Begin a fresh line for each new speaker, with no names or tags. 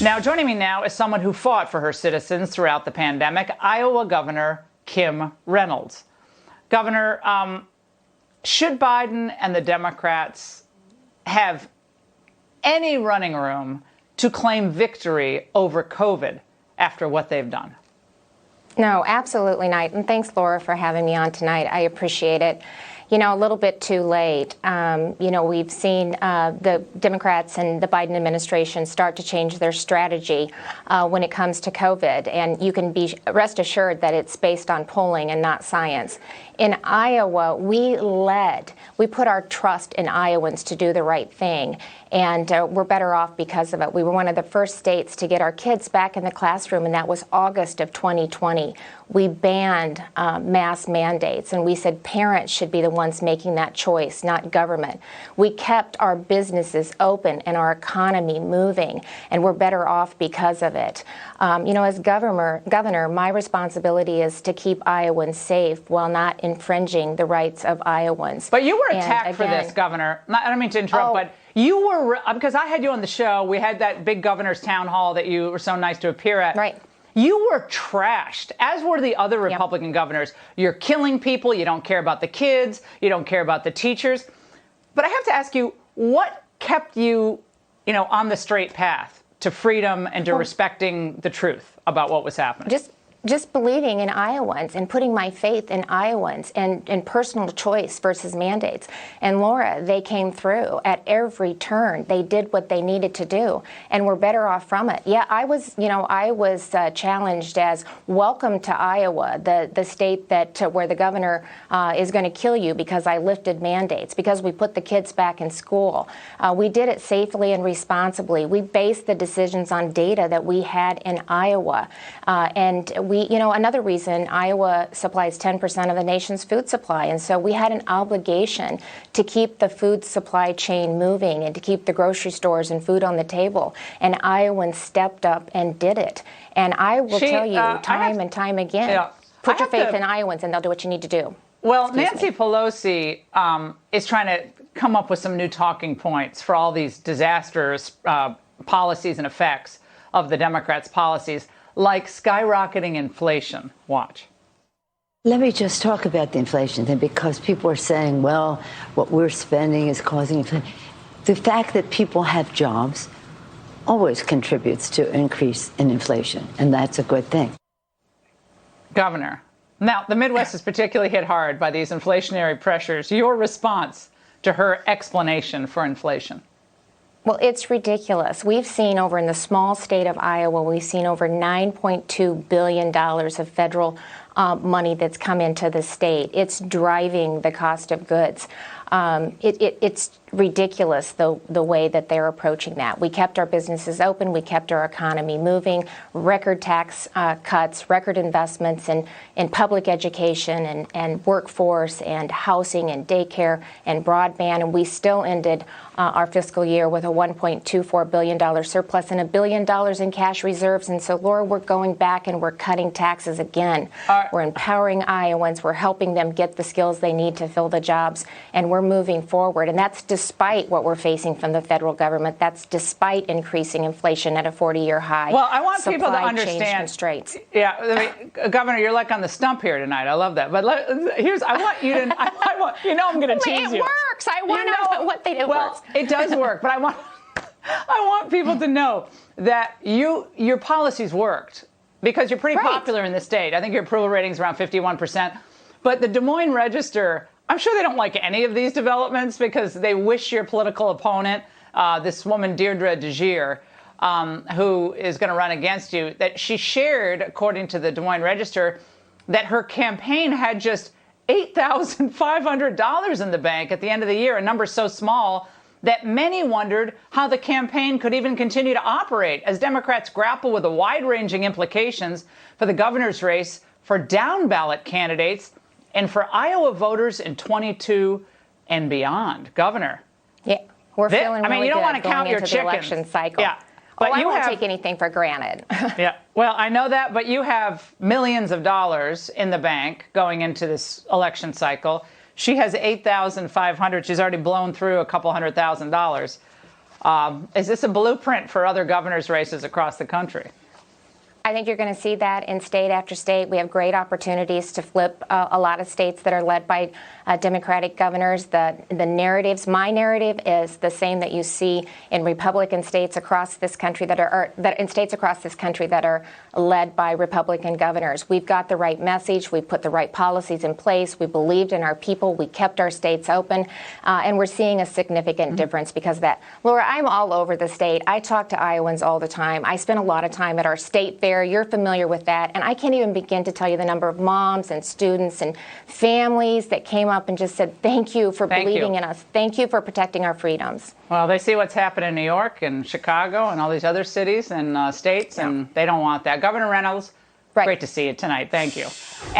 Now, joining me now is someone who fought for her citizens throughout the pandemic, Iowa Governor Kim Reynolds. Governor, should Biden and the Democrats have any running room to claim victory over COVID after what they've done?
No, absolutely not. And thanks, Laura, for having me on tonight. I appreciate it. You know, a little bit too late. We've seen the Democrats and the Biden administration start to change their strategy when it comes to COVID. And you can be rest assured that it's based on polling and not science. In Iowa, we led. We put our trust in Iowans to do the right thing. And we're better off because of it. We were one of the first states to get our kids back in the classroom, and that was August of 2020. We banned mask mandates, and we said parents should be the ones making that choice, not government. We kept our businesses open and our economy moving, and we're better off because of it. As governor, my responsibility is to keep Iowans safe while not infringing the rights of Iowans.
But you were attacked for this, Governor. I don't mean to interrupt, but you were, because I had you on the show. We had that big governor's town hall that you were so nice to appear at.
Right.
You were trashed, as were the other Republican governors. You're killing people. You don't care about the kids. You don't care about the teachers. But I have to ask you, what kept you, on the straight path to freedom and to respecting the truth about what was happening?
Just believing in Iowans and putting my faith in Iowans and personal choice versus mandates. And Laura, they came through at every turn. They did what they needed to do, and we're better off from it. Yeah, I was challenged as welcome to Iowa, the state that where the governor is going to kill you because I lifted mandates, because we put the kids back in school. We did it safely and responsibly. We based the decisions on data that we had in Iowa, and another reason, Iowa supplies 10% of the nation's food supply. And so we had an obligation to keep the food supply chain moving and to keep the grocery stores and food on the table. And Iowans stepped up and did it. And I will tell you time and time again, put your faith in Iowans and they'll do what you need to do.
Well, Nancy Pelosi is trying to come up with some new talking points for all these disastrous policies and effects of the Democrats' policies, like skyrocketing inflation. Watch.
Let me just talk about the inflation thing, because people are saying, well, what we're spending is causing inflation. The fact that people have jobs always contributes to increase in inflation, and that's a good thing.
Governor, now the Midwest is particularly hit hard by these inflationary pressures. Your response to her explanation for inflation?
Well, it's ridiculous. We've seen over in the small state of Iowa, we've seen over $9.2 billion of federal money that's come into the state. It's driving the cost of goods. It's ridiculous, the way that they're approaching that. We kept our businesses open. We kept our economy moving. Record tax cuts, record investments in public education and workforce and housing and daycare and broadband. And we still ended our fiscal year with a $1.24 billion surplus and $1 billion in cash reserves. And so, Laura, we're going back and we're cutting taxes again. We're empowering Iowans. We're helping them get the skills they need to fill the jobs. And we're moving forward. And that's despite what we're facing from the federal government. That's despite increasing inflation at a 40-year high.
Well, I want people to understand.
Supply chain constraints.
Yeah, Governor, you're like on the stump here tonight. I love that. But I want you to. I'm going to tease you.
It works. I want to know what they do.
Well, it does work, but I want people to know that your policies worked, because you're pretty popular in the state. I think your approval rating's around 51%. But the Des Moines Register, I'm sure they don't like any of these developments, because they wish your political opponent, this woman Deirdre DeGier, who is going to run against you, that she shared, according to the Des Moines Register, that her campaign had just $8,500 in the bank at the end of the year, a number so small that many wondered how the campaign could even continue to operate as Democrats grapple with the wide-ranging implications for the governor's race, for down-ballot candidates, and for Iowa voters in 22 and beyond. Governor.
Yeah, we're feeling really
you don't
good
want to count your chickens.
Election cycle.
Yeah. But
I won't take anything for granted.
Yeah, well, I know that, but you have millions of dollars in the bank going into this election cycle. She has $8,500. She's already blown through a couple $100,000. Is this a blueprint for other governors' races across the country?
I think you're going to see that in state after state. We have great opportunities to flip a lot of states that are led by Democratic governors. The narratives, my narrative is the same that you see in Republican states across this country in states across this country that are led by Republican governors. We've got the right message. We've put the right policies in place. We believed in our people. We kept our states open, and we're seeing a significant difference because of that. Laura, I'm all over the state. I talk to Iowans all the time. I spend a lot of time at our state fair. You're familiar with that. And I can't even begin to tell you the number of moms and students and families that came up and just said, thank you for believing in us. Thank you for protecting our freedoms.
Well, they see what's happened in New York and Chicago and all these other cities and states, and they don't want that. Governor Reynolds, great to see you tonight. Thank you.